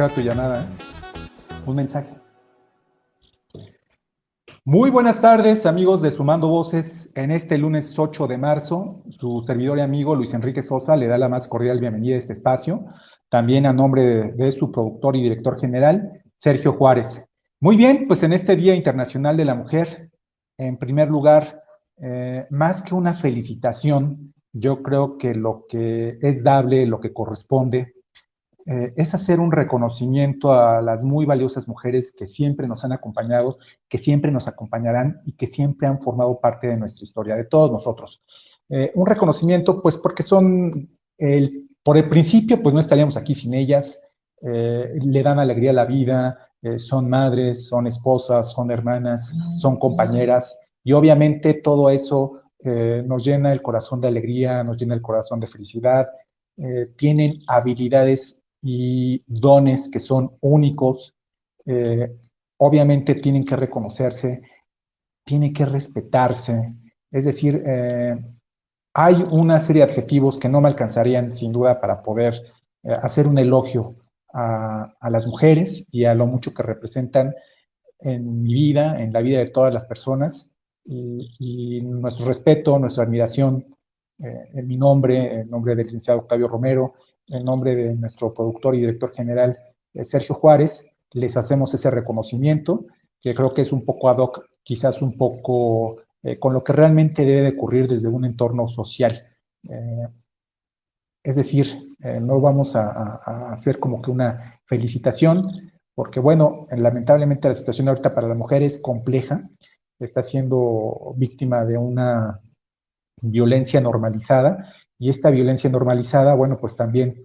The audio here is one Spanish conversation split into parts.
Espera tu llamada, un mensaje. Muy buenas tardes, amigos de Sumando Voces. En este lunes 8 de marzo, su servidor y amigo Luis Enrique Sosa le da la más cordial bienvenida a este espacio, también a nombre de su productor y director general, Sergio Juárez. Muy bien, pues en este Día Internacional de la Mujer, en primer lugar, más que una felicitación, yo creo que lo que es dable, lo que corresponde, es hacer un reconocimiento a las muy valiosas mujeres que siempre nos han acompañado, que siempre nos acompañarán y que siempre han formado parte de nuestra historia, de todos nosotros. Un reconocimiento, pues porque por el principio, pues no estaríamos aquí sin ellas, le dan alegría a la vida, son madres, son esposas, son hermanas, son compañeras, y obviamente todo eso nos llena el corazón de alegría, nos llena el corazón de felicidad. Tienen habilidades y dones que son únicos. eh, Obviamente tienen que reconocerse, tienen que respetarse. Es decir, hay una serie de adjetivos que no me alcanzarían sin duda para poder hacer un elogio a las mujeres y a lo mucho que representan en mi vida, en la vida de todas las personas, y nuestro respeto, nuestra admiración, en mi nombre, en nombre del licenciado Octavio Romero, en nombre de nuestro productor y director general, Sergio Juárez, les hacemos ese reconocimiento, que creo que es un poco ad hoc, quizás un poco con lo que realmente debe de ocurrir desde un entorno social. Eh, es decir, no vamos a hacer como que una felicitación, porque bueno, lamentablemente la situación ahorita para la mujer es compleja, está siendo víctima de una violencia normalizada, y esta violencia normalizada, bueno, pues también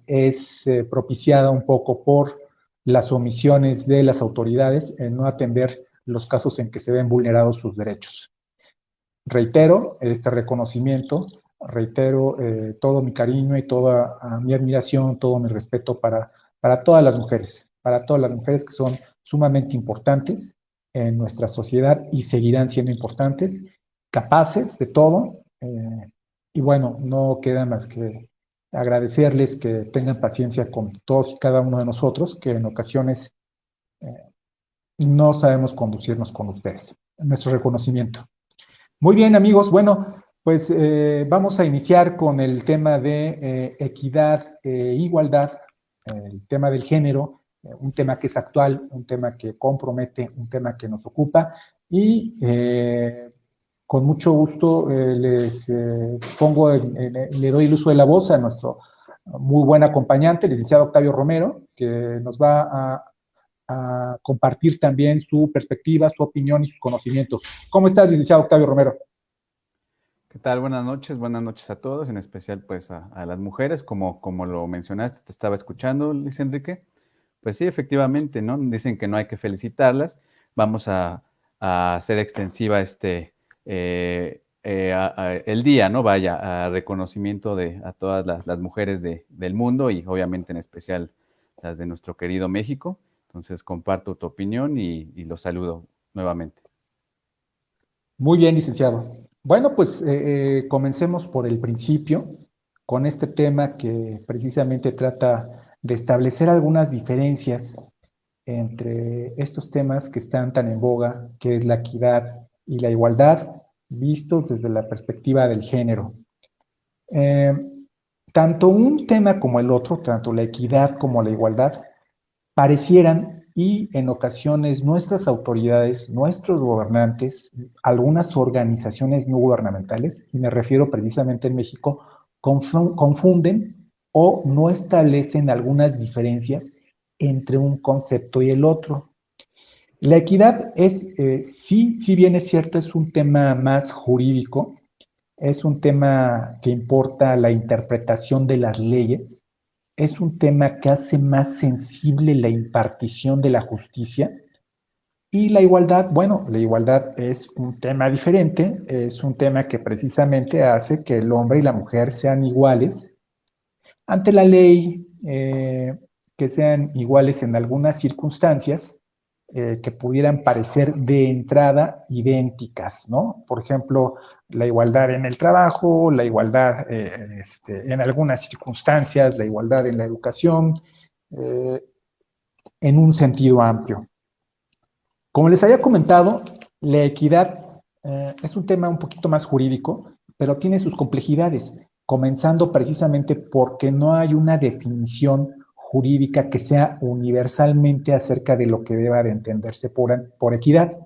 es propiciada un poco por las omisiones de las autoridades en no atender los casos en que se ven vulnerados sus derechos. Reitero este reconocimiento, reitero todo mi cariño y toda mi admiración, todo mi respeto para todas las mujeres que son sumamente importantes en nuestra sociedad y seguirán siendo importantes, capaces de todo. Y bueno, no queda más que agradecerles que tengan paciencia con todos y cada uno de nosotros, que en ocasiones eh, no sabemos conducirnos con ustedes. Nuestro reconocimiento. Muy bien, amigos. Bueno, pues vamos a iniciar con el tema de equidad e igualdad, el tema del género, un tema que es actual, un tema que compromete, un tema que nos ocupa, y con mucho gusto les le doy el uso de la voz a nuestro muy buen acompañante, el licenciado Octavio Romero, que nos va a compartir también su perspectiva, su opinión y sus conocimientos. ¿Cómo estás, licenciado Octavio Romero? ¿Qué tal? Buenas noches a todos, en especial pues a las mujeres, como lo mencionaste, te estaba escuchando, Luis Enrique. Pues sí, efectivamente, ¿no? Dicen que no hay que felicitarlas. Vamos a hacer extensiva el día, ¿no? Vaya, a reconocimiento a todas las mujeres del mundo y obviamente en especial las de nuestro querido México. Entonces comparto tu opinión y los saludo nuevamente. Muy bien, licenciado. Bueno, pues comencemos por el principio con este tema que precisamente trata de establecer algunas diferencias entre estos temas que están tan en boga, que es la equidad y la igualdad, vistos desde la perspectiva del género. Eh, Tanto un tema como el otro, tanto la equidad como la igualdad, parecieran, y en ocasiones nuestras autoridades, nuestros gobernantes, algunas organizaciones no gubernamentales, y me refiero precisamente en México, confunden o no establecen algunas diferencias entre un concepto y el otro. La equidad es, sí, si bien es cierto, es un tema más jurídico, es un tema que importa la interpretación de las leyes, es un tema que hace más sensible la impartición de la justicia. Y la igualdad, bueno, la igualdad es un tema diferente, es un tema que precisamente hace que el hombre y la mujer sean iguales ante la ley, que sean iguales en algunas circunstancias que pudieran parecer de entrada idénticas, ¿no? Por ejemplo, la igualdad en el trabajo, la igualdad en algunas circunstancias, la igualdad en la educación, en un sentido amplio. Como les había comentado, la equidad es un tema un poquito más jurídico, pero tiene sus complejidades, comenzando precisamente porque no hay una definición jurídica que sea universalmente acerca de lo que deba de entenderse por equidad.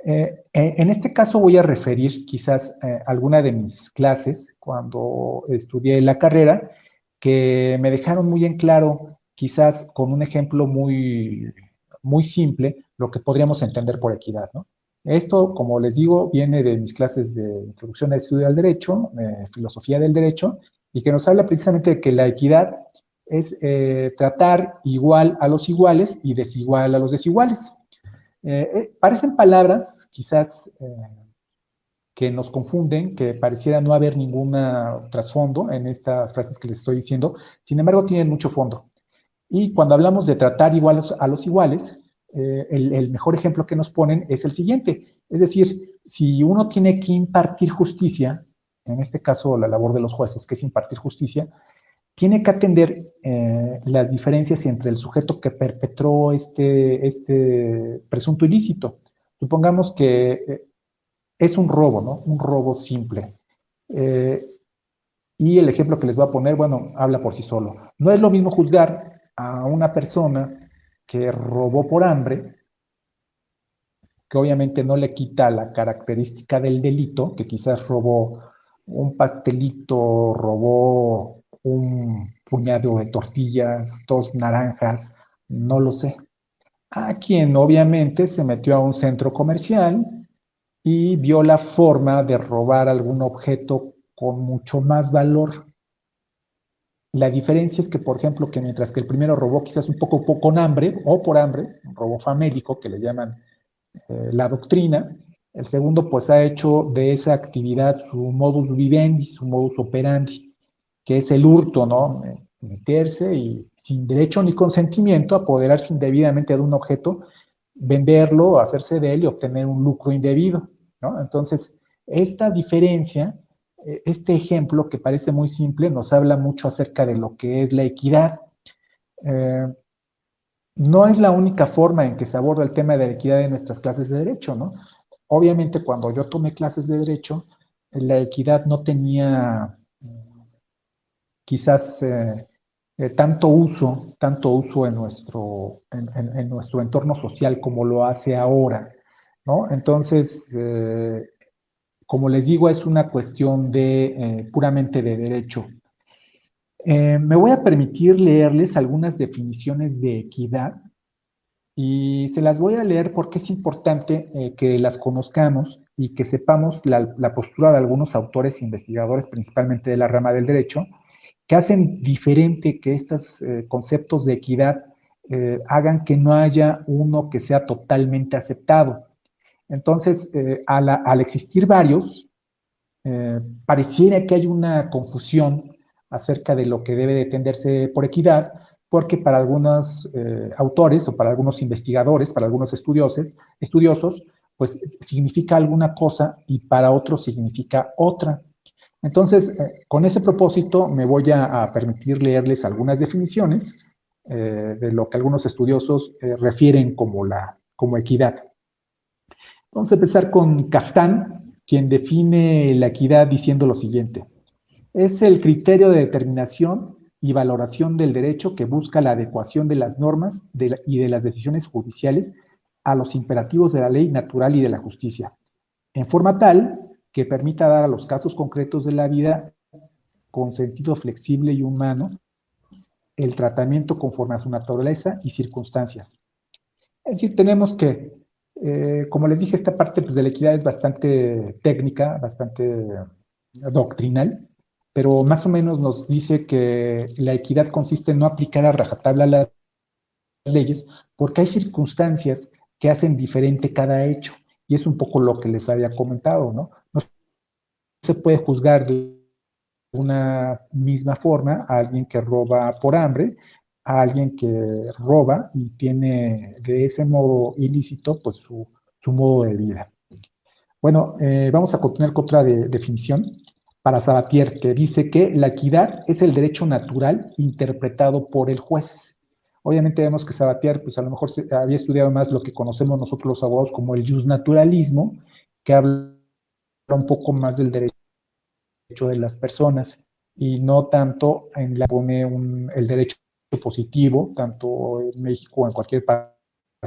En este caso voy a referir quizás alguna de mis clases cuando estudié la carrera, que me dejaron muy en claro, quizás con un ejemplo muy simple, lo que podríamos entender por equidad, ¿no? Esto, como les digo, viene de mis clases de Introducción al Estudio del Derecho, Filosofía del Derecho, y que nos habla precisamente de que la equidad es tratar igual a los iguales y desigual a los desiguales. Parecen palabras quizás que nos confunden, que pareciera no haber ningún trasfondo en estas frases que les estoy diciendo, sin embargo tienen mucho fondo. Y cuando hablamos de tratar igual a los iguales, el mejor ejemplo que nos ponen es el siguiente. Es decir, si uno tiene que impartir justicia, en este caso la labor de los jueces, que es impartir justicia, tiene que atender las diferencias entre el sujeto que perpetró este presunto ilícito. Supongamos que es un robo, ¿no? Un robo simple. Y el ejemplo que les voy a poner, bueno, habla por sí solo. No es lo mismo juzgar a una persona que robó por hambre, que obviamente no le quita la característica del delito, que quizás robó un pastelito, robó un puñado de tortillas, 2 naranjas, no lo sé. A quien obviamente se metió a un centro comercial y vio la forma de robar algún objeto con mucho más valor. La diferencia es que, por ejemplo, que mientras que el primero robó quizás un poco con hambre o por hambre, un robo famélico que le llaman la doctrina, el segundo pues ha hecho de esa actividad su modus vivendi, su modus operandi, que es el hurto, ¿no? Meterse y sin derecho ni consentimiento apoderarse indebidamente de un objeto, venderlo, hacerse de él y obtener un lucro indebido, ¿no? Entonces, esta diferencia, este ejemplo que parece muy simple, nos habla mucho acerca de lo que es la equidad. Eh, no es la única forma en que se aborda el tema de la equidad en nuestras clases de derecho, ¿no? Obviamente, cuando yo tomé clases de derecho, la equidad no tenía quizás tanto uso en nuestro entorno social como lo hace ahora, ¿no? Entonces, como les digo, es una cuestión puramente de derecho. Me voy a permitir leerles algunas definiciones de equidad y se las voy a leer porque es importante que las conozcamos y que sepamos la postura de algunos autores e investigadores, principalmente de la rama del derecho, que hacen diferente que estos conceptos de equidad hagan que no haya uno que sea totalmente aceptado. Entonces, al existir varios, pareciera que hay una confusión acerca de lo que debe de entenderse por equidad, porque para algunos autores o para algunos investigadores, para algunos estudiosos, pues significa alguna cosa y para otros significa otra. Entonces, con ese propósito me voy a permitir leerles algunas definiciones de lo que algunos estudiosos refieren como equidad. Vamos a empezar con Castán, quien define la equidad diciendo lo siguiente. Es el criterio de determinación y valoración del derecho que busca la adecuación de las normas y de las decisiones judiciales a los imperativos de la ley natural y de la justicia, en forma tal que permita dar a los casos concretos de la vida con sentido flexible y humano el tratamiento conforme a su naturaleza y circunstancias. Es decir, tenemos que, como les dije, esta parte pues, de la equidad es bastante técnica, bastante doctrinal, pero más o menos nos dice que la equidad consiste en no aplicar a rajatabla las leyes porque hay circunstancias que hacen diferente cada hecho, y es un poco lo que les había comentado, ¿no? No se puede juzgar de una misma forma a alguien que roba por hambre, a alguien que roba y tiene de ese modo ilícito pues su modo de vida. Bueno, vamos a continuar con otra definición para Sabatier, que dice que la equidad es el derecho natural interpretado por el juez. Obviamente vemos que Sabatier, pues a lo mejor había estudiado más lo que conocemos nosotros los abogados como el justnaturalismo, que habla un poco más del derecho de las personas y no tanto en la pone el derecho positivo, tanto en México o en cualquier parte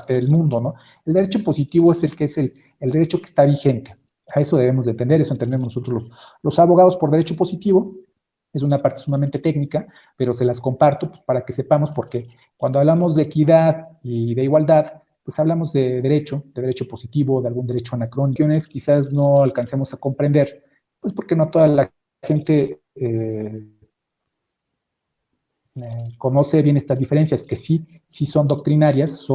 del mundo, ¿no? El derecho positivo es el que es el derecho que está vigente. A eso debemos de entender, eso entendemos nosotros los abogados por derecho positivo. Es una parte sumamente técnica, pero se las comparto pues, para que sepamos, porque cuando hablamos de equidad y de igualdad, pues hablamos de derecho positivo, de algún derecho anacrónico, quizás no alcancemos a comprender, pues porque no toda la gente conoce bien estas diferencias, que sí son doctrinarias,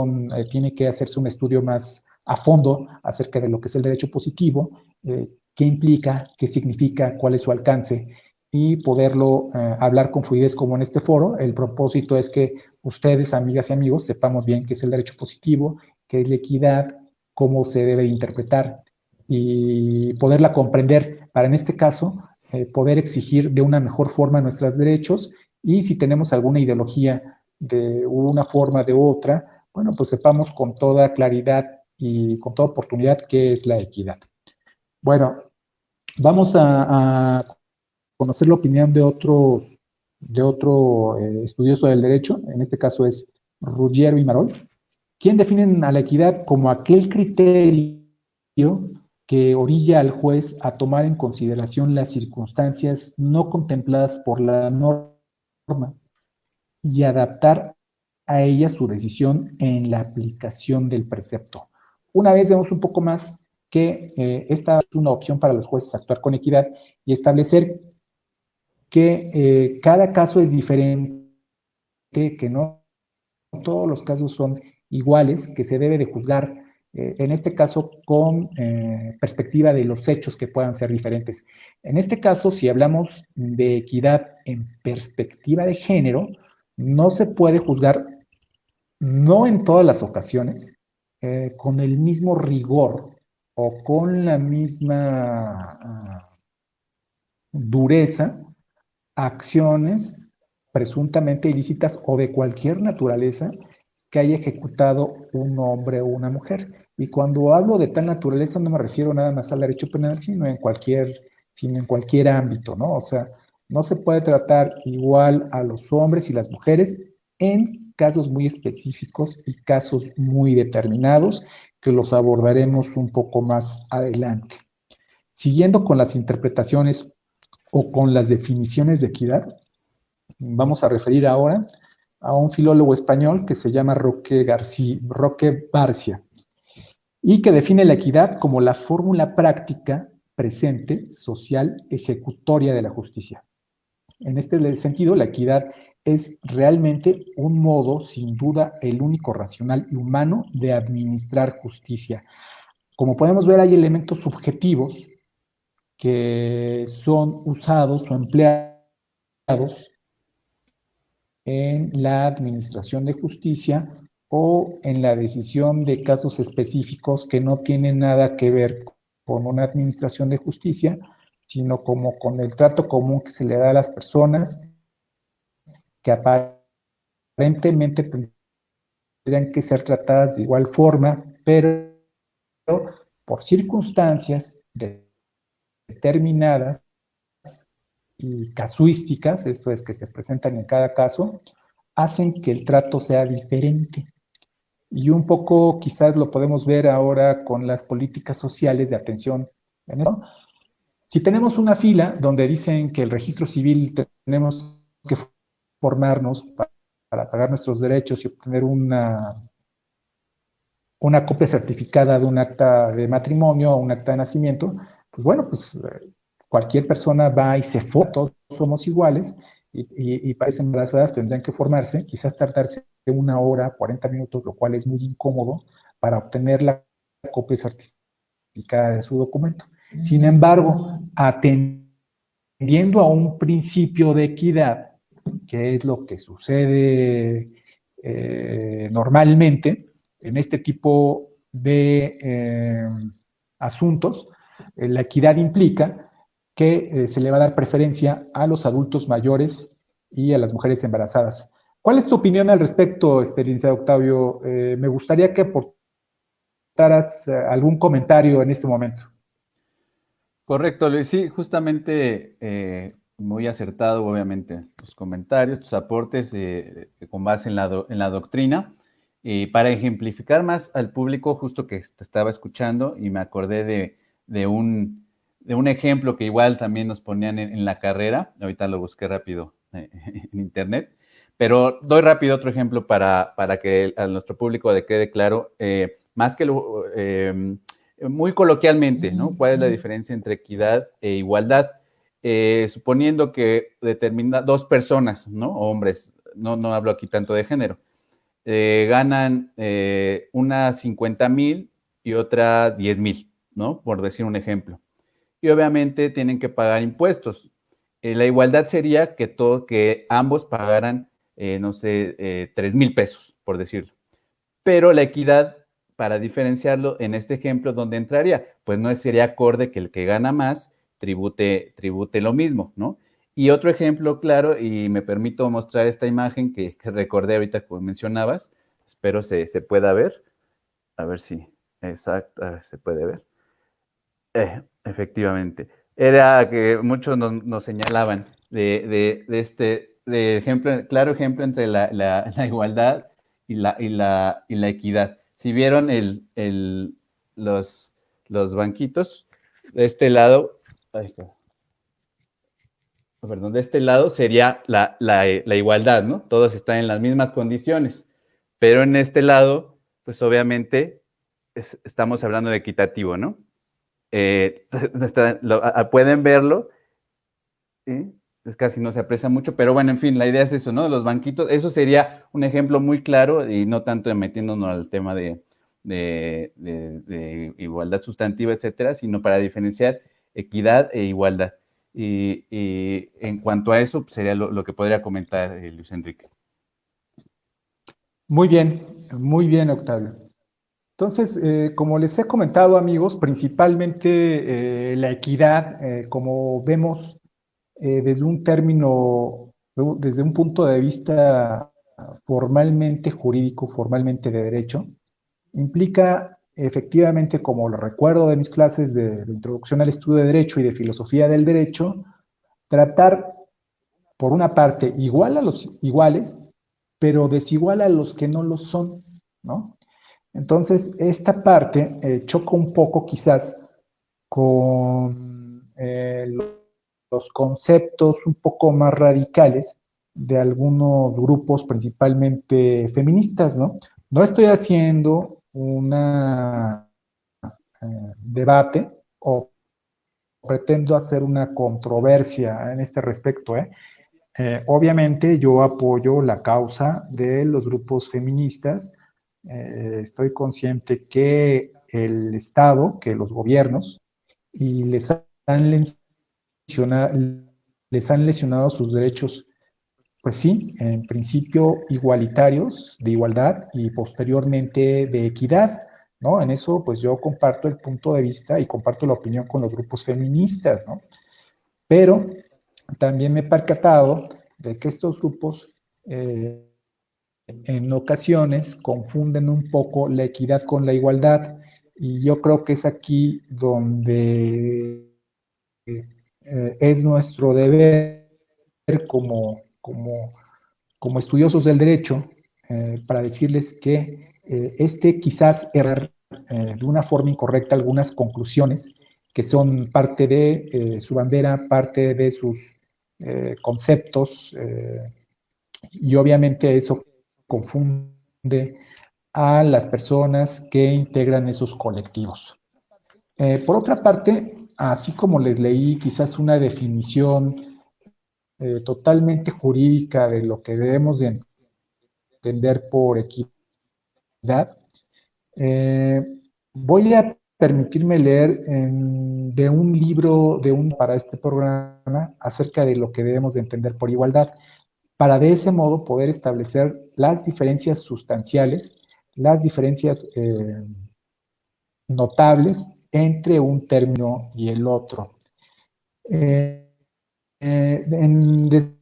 tiene que hacerse un estudio más a fondo acerca de lo que es el derecho positivo, qué implica, qué significa, cuál es su alcance, y poderlo hablar con fluidez como en este foro. El propósito es que ustedes, amigas y amigos, sepamos bien qué es el derecho positivo, qué es la equidad, cómo se debe interpretar y poderla comprender para, en este caso, poder exigir de una mejor forma nuestros derechos, y si tenemos alguna ideología de una forma de otra, bueno, pues sepamos con toda claridad y con toda oportunidad qué es la equidad. Bueno, vamos a conocer la opinión de otro estudioso del derecho, en este caso es Ruggiero y Marol, quien definen a la equidad como aquel criterio que orilla al juez a tomar en consideración las circunstancias no contempladas por la norma y adaptar a ella su decisión en la aplicación del precepto. Una vez vemos un poco más que esta es una opción para los jueces actuar con equidad y establecer que cada caso es diferente, que no todos los casos son iguales, que se debe de juzgar, en este caso, con perspectiva de los hechos que puedan ser diferentes. En este caso, si hablamos de equidad en perspectiva de género, no se puede juzgar, no en todas las ocasiones, con el mismo rigor o con la misma dureza acciones presuntamente ilícitas o de cualquier naturaleza que haya ejecutado un hombre o una mujer. Y cuando hablo de tal naturaleza no me refiero nada más al derecho penal, sino en cualquier ámbito, ¿no? O sea, no se puede tratar igual a los hombres y las mujeres en casos muy específicos y casos muy determinados que los abordaremos un poco más adelante. Siguiendo con las interpretaciones o con las definiciones de equidad, vamos a referir ahora a un filólogo español que se llama Roque Barcia, y que define la equidad como la fórmula práctica, presente, social, ejecutoria de la justicia. En este sentido, la equidad es realmente un modo, sin duda, el único racional y humano de administrar justicia. Como podemos ver, hay elementos subjetivos que son usados o empleados en la administración de justicia o en la decisión de casos específicos que no tienen nada que ver con una administración de justicia, sino como con el trato común que se le da a las personas que aparentemente tendrían que ser tratadas de igual forma, pero por circunstancias determinadas y casuísticas, esto es que se presentan en cada caso, hacen que el trato sea diferente. Y un poco quizás lo podemos ver ahora con las políticas sociales de atención en eso. Si tenemos una fila donde dicen que el registro civil tenemos que formarnos para pagar nuestros derechos y obtener una copia certificada de un acta de matrimonio o un acta de nacimiento, pues bueno, pues cualquier persona va y se forma, todos somos iguales, y para esas embarazadas tendrían que formarse, quizás tardarse 1 hora, 40 minutos, lo cual es muy incómodo para obtener la copia certificada de su documento. Sin embargo, atendiendo a un principio de equidad, que es lo que sucede normalmente en este tipo de asuntos, la equidad implica que se le va a dar preferencia a los adultos mayores y a las mujeres embarazadas. ¿Cuál es tu opinión al respecto, licenciado Octavio? Me gustaría que aportaras algún comentario en este momento. Correcto, Luis. Sí, justamente muy acertado, obviamente, tus comentarios, tus aportes con base en en la doctrina. Y para ejemplificar más al público, justo que te estaba escuchando y me acordé de de un ejemplo que igual también nos ponían en la carrera. Ahorita lo busqué rápido en internet, pero doy rápido otro ejemplo para que a nuestro público le quede claro, más que muy coloquialmente, ¿no? ¿Cuál es la diferencia entre equidad e igualdad? Suponiendo que determina dos personas, ¿no? Hombres, no hablo aquí tanto de género, ganan una 50,000 y otra 10,000, ¿no? Por decir un ejemplo. Y obviamente tienen que pagar impuestos. La igualdad sería que ambos pagaran, no sé, 3,000 pesos, por decirlo. Pero la equidad, para diferenciarlo, en este ejemplo, ¿dónde entraría? Pues no sería acorde que el que gana más tribute lo mismo, ¿no? Y otro ejemplo claro, y me permito mostrar esta imagen que recordé ahorita como mencionabas, espero se pueda ver, a ver si, exacto, a ver, se puede ver. Efectivamente. Era que muchos nos señalaban de ejemplo, claro ejemplo entre la igualdad y la equidad. Si vieron los, los banquitos, de este lado, ay, perdón, de este lado sería la igualdad, ¿no? Todos están en las mismas condiciones, pero en este lado, pues obviamente estamos hablando de equitativo, ¿no? Pueden verlo, ¿sí? Casi no se aprecia mucho, pero bueno, en fin, la idea es eso, ¿no? Los banquitos, eso sería un ejemplo muy claro y no tanto de metiéndonos al tema de igualdad sustantiva, etcétera, sino para diferenciar equidad e igualdad. Y en cuanto a eso, pues sería lo que podría comentar Luis Enrique. Muy bien, Octavio. Entonces, como les he comentado, amigos, principalmente la equidad, como vemos desde un término, desde un punto de vista formalmente jurídico, formalmente de derecho, implica efectivamente, como lo recuerdo de mis clases de introducción al estudio de derecho y de filosofía del derecho, tratar, por una parte, igual a los iguales, pero desigual a los que no lo son, ¿no? Entonces, esta parte choca un poco quizás con los conceptos un poco más radicales de algunos grupos, principalmente feministas, ¿no? No estoy haciendo una debate o pretendo hacer una controversia en este respecto, ¿eh? Obviamente yo apoyo la causa de los grupos feministas. Estoy consciente que el Estado, que los gobiernos, y les han lesionado sus derechos, pues sí, en principio igualitarios, de igualdad y posteriormente de equidad, ¿no? En eso, pues yo comparto el punto de vista y comparto la opinión con los grupos feministas, ¿no? Pero también me he percatado de que estos grupos en ocasiones confunden un poco la equidad con la igualdad y yo creo que es aquí donde es nuestro deber como estudiosos del derecho para decirles que quizás errar de una forma incorrecta algunas conclusiones que son parte de su bandera, parte de sus conceptos, y obviamente eso confunde a las personas que integran esos colectivos. Por otra parte, así como les leí quizás una definición totalmente jurídica de lo que debemos de entender por equidad, eh, voy a permitirme leer de un libro para este programa acerca de lo que debemos de entender por igualdad, para de ese modo poder establecer las diferencias sustanciales, las diferencias notables entre un término y el otro. Eh, desde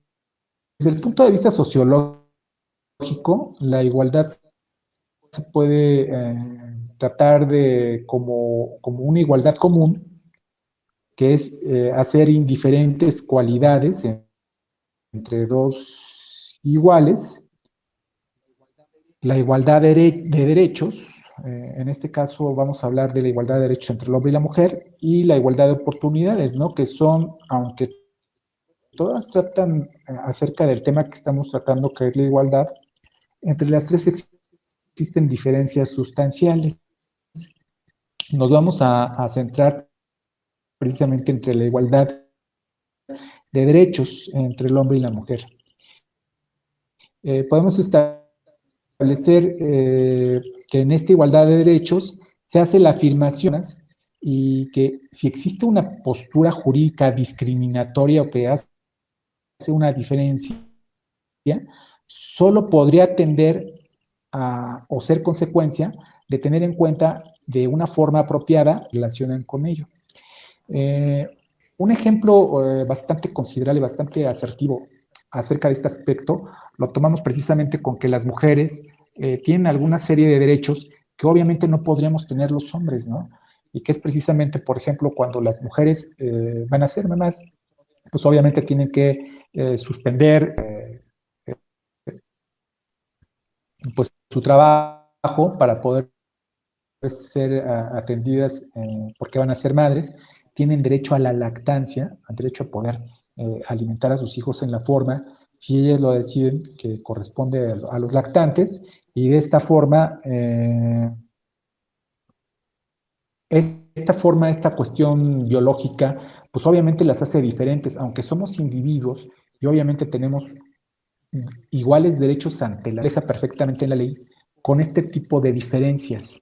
el punto de vista sociológico, lógico, la igualdad se puede tratar de como una igualdad común, que es hacer indiferentes cualidades entre dos iguales, la igualdad de derechos, en este caso vamos a hablar de la igualdad de derechos entre el hombre y la mujer, y la igualdad de oportunidades, ¿no? Que son, aunque todas tratan acerca del tema que estamos tratando, que es la igualdad, entre las tres existen diferencias sustanciales. Nos vamos a centrar precisamente entre la igualdad de derechos entre el hombre y la mujer. Podemos establecer que en esta igualdad de derechos se hace la afirmación y que si existe una postura jurídica discriminatoria o que hace una diferencia, solo podría tender o ser consecuencia de tener en cuenta de una forma apropiada relacionan con ello. Eh, un ejemplo bastante considerable, bastante asertivo acerca de este aspecto, lo tomamos precisamente con que las mujeres tienen alguna serie de derechos que obviamente no podríamos tener los hombres, ¿no? Y que es precisamente, por ejemplo, cuando las mujeres van a ser mamás, pues obviamente tienen que suspender pues su trabajo para poder ser atendidas porque van a ser madres, tienen derecho a la lactancia, al derecho a poder alimentar a sus hijos en la forma, si ellas lo deciden, que corresponde a los lactantes, y de esta cuestión biológica, pues obviamente las hace diferentes, aunque somos individuos y obviamente tenemos iguales derechos ante la ley, deja perfectamente en la ley, con este tipo de diferencias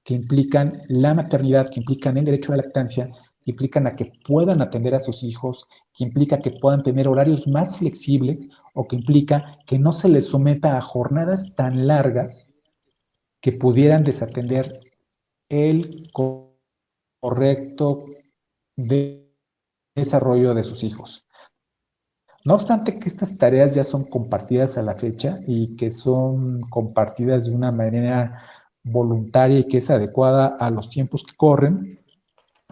que implican la maternidad, que implican el derecho a la lactancia, que implican a que puedan atender a sus hijos, que implica que puedan tener horarios más flexibles o que implica que no se les someta a jornadas tan largas que pudieran desatender el correcto desarrollo de sus hijos. No obstante que estas tareas ya son compartidas a la fecha y que son compartidas de una manera voluntaria y que es adecuada a los tiempos que corren,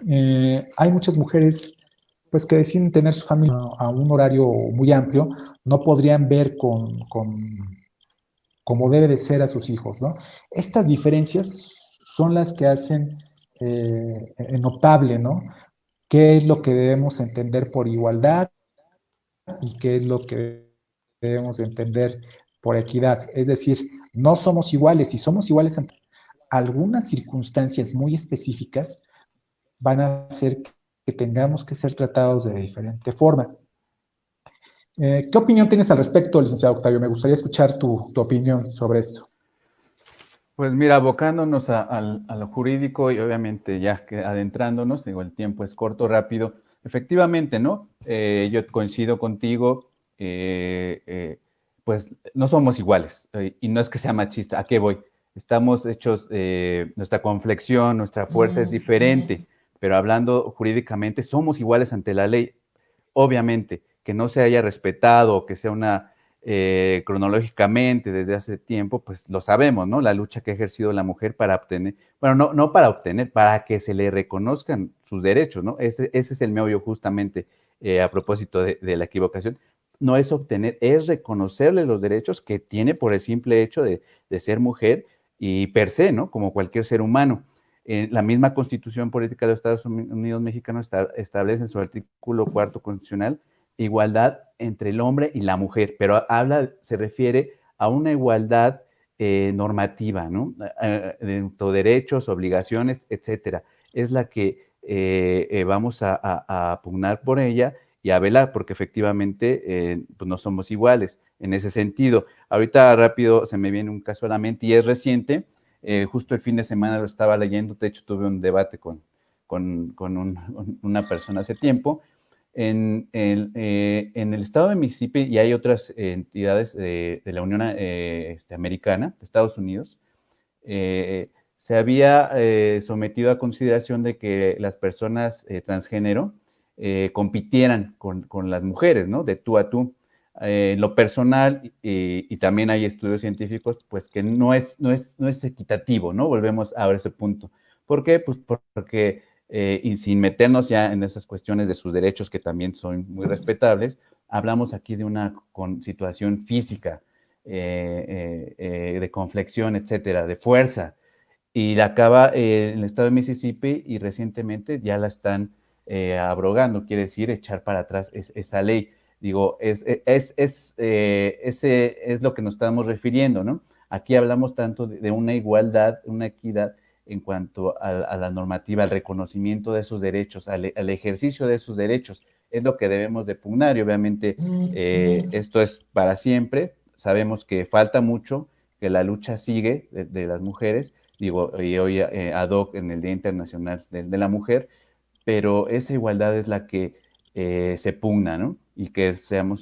hay muchas mujeres pues que deciden tener su familia a un horario muy amplio, no podrían ver como debe de ser a sus hijos, ¿no? Estas diferencias son las que hacen notable, ¿no? ¿Qué es lo que debemos entender por igualdad y qué es lo que debemos entender por equidad? Es decir, no somos iguales, y somos iguales ante algunas circunstancias muy específicas van a hacer que tengamos que ser tratados de diferente forma. ¿Qué opinión tienes al respecto, licenciado Octavio? Me gustaría escuchar tu opinión sobre esto. Pues mira, abocándonos a lo jurídico y obviamente ya que adentrándonos, digo, el tiempo es corto, rápido. Efectivamente, ¿no? Yo coincido contigo, pues no somos iguales, y no es que sea machista, ¿a qué voy? Estamos hechos, nuestra conflexión, nuestra fuerza es diferente, pero hablando jurídicamente, somos iguales ante la ley. Obviamente, que no se haya respetado, que sea una cronológicamente desde hace tiempo, pues lo sabemos, ¿no? La lucha que ha ejercido la mujer para obtener, bueno, no para obtener, para que se le reconozcan sus derechos, ¿no? Ese es el meollo justamente a propósito de la equivocación. No es obtener, es reconocerle los derechos que tiene por el simple hecho de ser mujer y per se, ¿no? Como cualquier ser humano. La misma Constitución Política de los Estados Unidos Mexicanos establece en su artículo 4 constitucional igualdad entre el hombre y la mujer, pero se refiere a una igualdad normativa, ¿no? De derechos, obligaciones, etcétera. Es la que vamos a pugnar por ella y a velar, porque efectivamente pues no somos iguales en ese sentido. Ahorita rápido se me viene un caso a la mente y es reciente. Justo el fin de semana lo estaba leyendo, de hecho tuve un debate con una persona hace tiempo. En el estado de Mississippi y hay otras entidades de la Unión Americana, de Estados Unidos, se había sometido a consideración de que las personas transgénero compitieran con las mujeres, ¿no? De tú a tú. Lo personal, y también hay estudios científicos, pues que no es equitativo, ¿no? Volvemos a ese punto. ¿Por qué? Pues porque, y sin meternos ya en esas cuestiones de sus derechos, que también son muy respetables, hablamos aquí de una situación física, de conflexión, etcétera, de fuerza, y la acaba en el estado de Mississippi, y recientemente ya la están abrogando, quiere decir echar para atrás esa ley. Digo, ese es lo que nos estamos refiriendo, ¿no? Aquí hablamos tanto de una igualdad, una equidad en cuanto a la normativa, al reconocimiento de esos derechos, al ejercicio de esos derechos. Es lo que debemos de pugnar, y obviamente esto es para siempre. Sabemos que falta mucho, que la lucha sigue de las mujeres, digo, y hoy ad hoc en el Día Internacional de la Mujer, pero esa igualdad es la que se pugna, ¿no? Y que seamos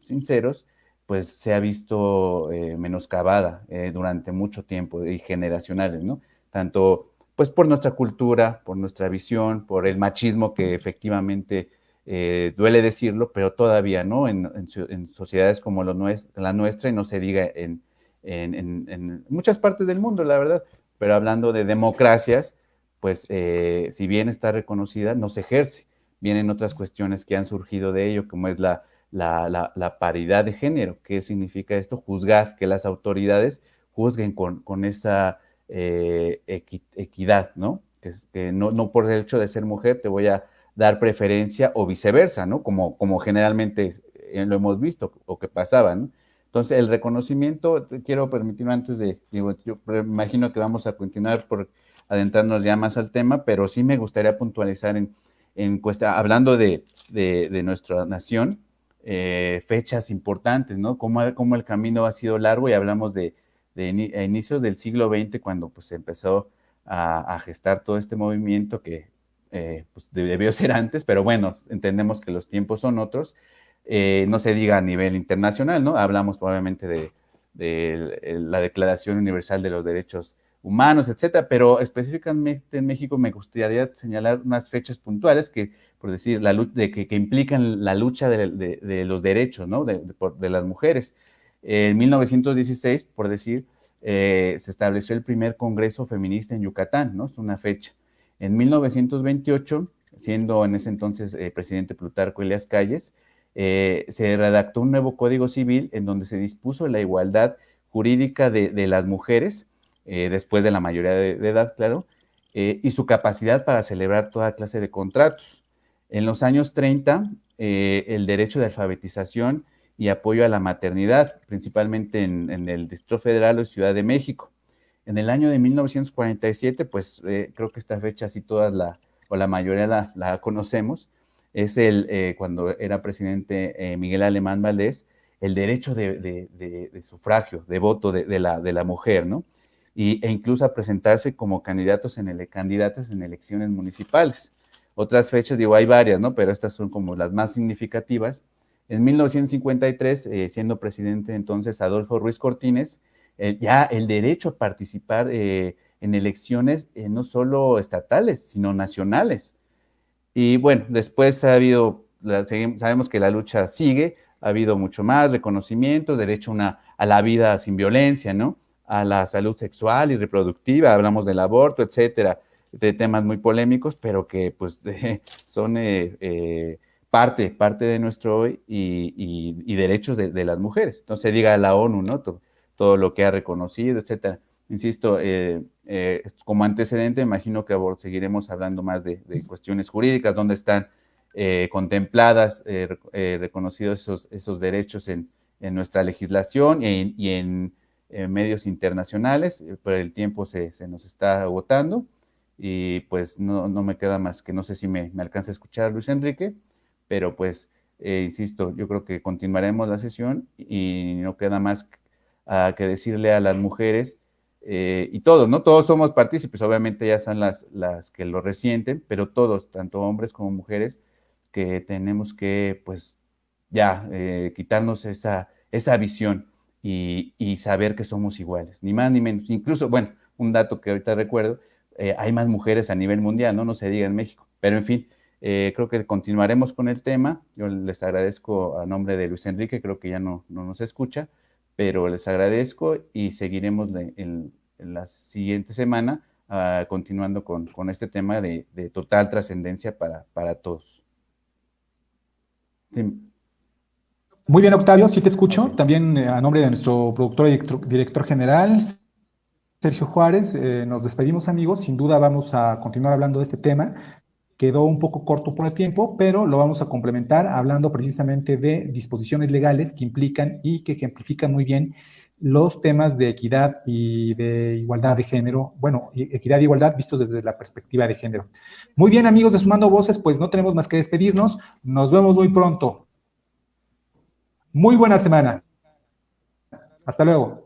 sinceros, pues se ha visto menoscabada durante mucho tiempo, y generacionales, ¿no? Tanto pues por nuestra cultura, por nuestra visión, por el machismo que efectivamente duele decirlo, pero todavía, ¿no? En sociedades como la nuestra, y no se diga en muchas partes del mundo, la verdad, pero hablando de democracias, pues si bien está reconocida, no se ejerce. Vienen otras cuestiones que han surgido de ello, como es la paridad de género. ¿Qué significa esto? Juzgar, que las autoridades juzguen con esa equidad, ¿no? Que no por el hecho de ser mujer te voy a dar preferencia, o viceversa, ¿no? Como generalmente lo hemos visto o que pasaba, ¿no? Entonces, el reconocimiento, quiero permitirme antes digo, yo imagino que vamos a continuar por adentrarnos ya más al tema, pero sí me gustaría puntualizar hablando de nuestra nación, fechas importantes, ¿no? Cómo el camino ha sido largo, y hablamos a inicios del siglo XX, cuando pues se empezó a gestar todo este movimiento que pues debió ser antes, pero bueno, entendemos que los tiempos son otros. No se diga a nivel internacional, ¿no? Hablamos obviamente de la Declaración Universal de los Derechos Humanos, etcétera, pero específicamente en México me gustaría señalar unas fechas puntuales que, por decir, que implican la lucha de los derechos, ¿no? de las mujeres. En 1916, por decir, se estableció el primer Congreso Feminista en Yucatán, ¿no? Es una fecha. En 1928, siendo en ese entonces presidente Plutarco Elías Calles, se redactó un nuevo Código Civil en donde se dispuso la igualdad jurídica de las mujeres, después de la mayoría de edad, claro, y su capacidad para celebrar toda clase de contratos. En los años 30, el derecho de alfabetización y apoyo a la maternidad, principalmente en el Distrito Federal o Ciudad de México. En el año de 1947, pues creo que esta fecha sí todas o la mayoría la conocemos, es cuando era presidente Miguel Alemán Valdés, el derecho de sufragio, de voto de la mujer, ¿no? E incluso a presentarse como candidatas en elecciones municipales. Otras fechas, digo, hay varias, ¿no? Pero estas son como las más significativas. En 1953, siendo presidente entonces Adolfo Ruiz Cortines, ya el derecho a participar en elecciones no solo estatales, sino nacionales. Y bueno, después sabemos que la lucha sigue, ha habido mucho más reconocimiento, derecho a la vida sin violencia, ¿no? A la salud sexual y reproductiva, hablamos del aborto, etcétera, de temas muy polémicos, pero que pues son parte de nuestro hoy, y derechos de las mujeres. Entonces diga la ONU, ¿no? Todo lo que ha reconocido, etcétera. Insisto, como antecedente, imagino que seguiremos hablando más de cuestiones jurídicas, donde están contempladas, reconocidos esos derechos en nuestra legislación y en medios internacionales, pero el tiempo se nos está agotando, y pues no me queda más que, no sé si me alcanza a escuchar Luis Enrique, pero pues, insisto, yo creo que continuaremos la sesión, y no queda más que decirle a las mujeres, y todos, ¿no? Todos somos partícipes, obviamente ya son las que lo resienten, pero todos, tanto hombres como mujeres, que tenemos que, pues, ya quitarnos esa visión, y saber que somos iguales, ni más ni menos. Incluso, bueno, un dato que ahorita recuerdo, hay más mujeres a nivel mundial, ¿no? No se diga en México, pero en fin, Creo que continuaremos con el tema. Yo les agradezco a nombre de Luis Enrique, creo que ya no nos escucha, pero les agradezco y seguiremos en la siguiente semana continuando con este tema de total trascendencia para todos. Sí. Muy bien, Octavio, sí te escucho. Okay. También a nombre de nuestro productor y director general, Sergio Juárez, nos despedimos, amigos. Sin duda vamos a continuar hablando de este tema. Quedó un poco corto por el tiempo, pero lo vamos a complementar hablando precisamente de disposiciones legales que implican y que ejemplifican muy bien los temas de equidad y de igualdad de género. Bueno, equidad e igualdad vistos desde la perspectiva de género. Muy bien, amigos de Sumando Voces, pues no tenemos más que despedirnos. Nos vemos muy pronto. Muy buena semana. Hasta luego.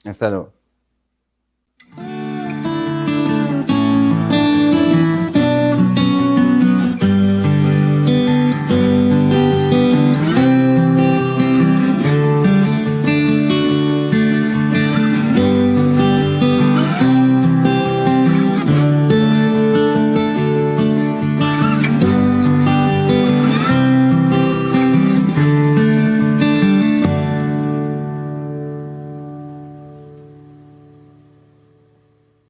Hasta luego.